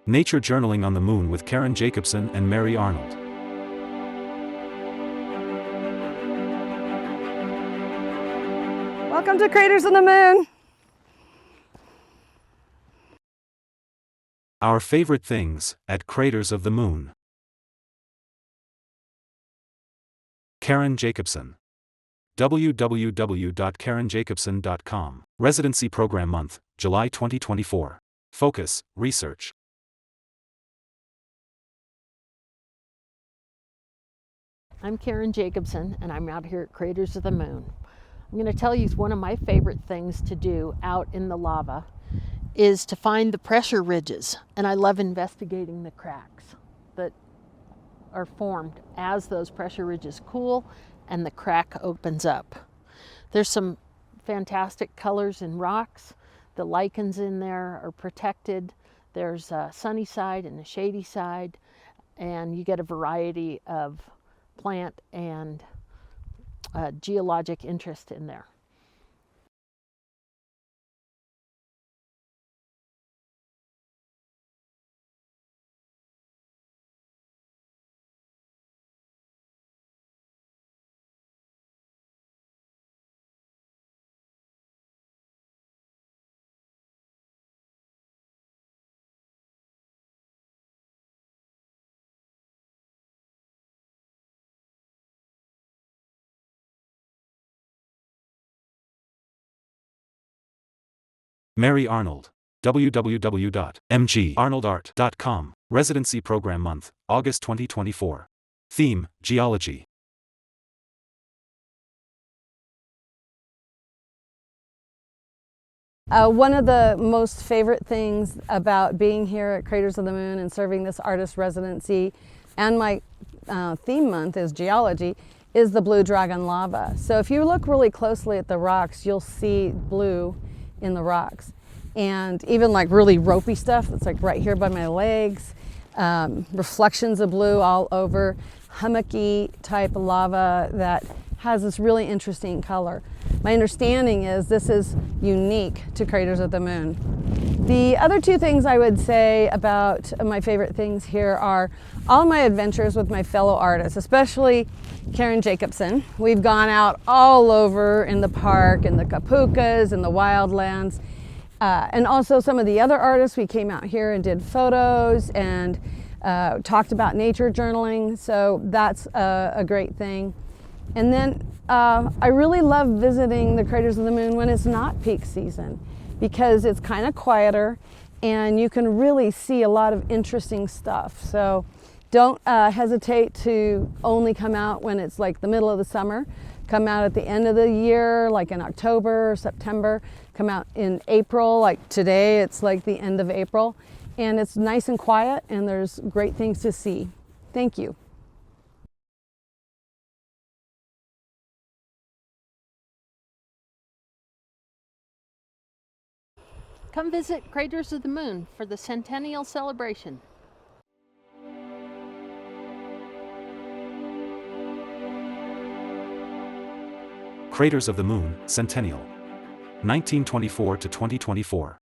Nature Journaling on the Moon with Karen Jacobsen and Mary Arnold. Welcome to Craters on the Moon. Our favorite things at Craters of the Moon. Karen Jacobsen. www.karenjacobsen.com. Residency Program Month, July 2024. Focus, Research. I'm Karen Jacobsen, and I'm out here at Craters of the Moon. I'm going to tell you one of my favorite things to do out in the lava is to find the pressure ridges, and I love investigating the cracks that are formed as those pressure ridges cool and the crack opens up. There's some fantastic colors in rocks. The lichens in there are protected. There's a sunny side and a shady side, and you get a variety of plant and geologic interest in there. Mary Arnold. www.mgarnoldart.com. Residency Program Month, August 2024. Theme, Geology. One of the most favorite things about being here at Craters of the Moon and serving this artist residency, and my theme month is geology, is the blue dragon lava. So if you look really closely at the rocks, you'll see blue in the rocks. And even like really ropey stuff that's like right here by my legs, reflections of blue all over, hummocky type lava that has this really interesting color. My understanding is this is unique to Craters of the Moon. The other two things I would say about my favorite things here are all my adventures with my fellow artists, especially Karen Jacobsen. We've gone out all over in the park, in the Kapukas, in the wildlands, and also some of the other artists. We came out here and did photos and talked about nature journaling, so that's a great thing. And then I really love visiting the Craters of the Moon when it's not peak season, because it's kind of quieter and you can really see a lot of interesting stuff. So don't hesitate to only come out when it's like the middle of the summer. Come out at the end of the year, like in October or September. Come out in April, like today, it's like the end of April. And it's nice and quiet and there's great things to see. Thank you. Come visit Craters of the Moon for the Centennial celebration. Craters of the Moon, Centennial. 1924 to 2024.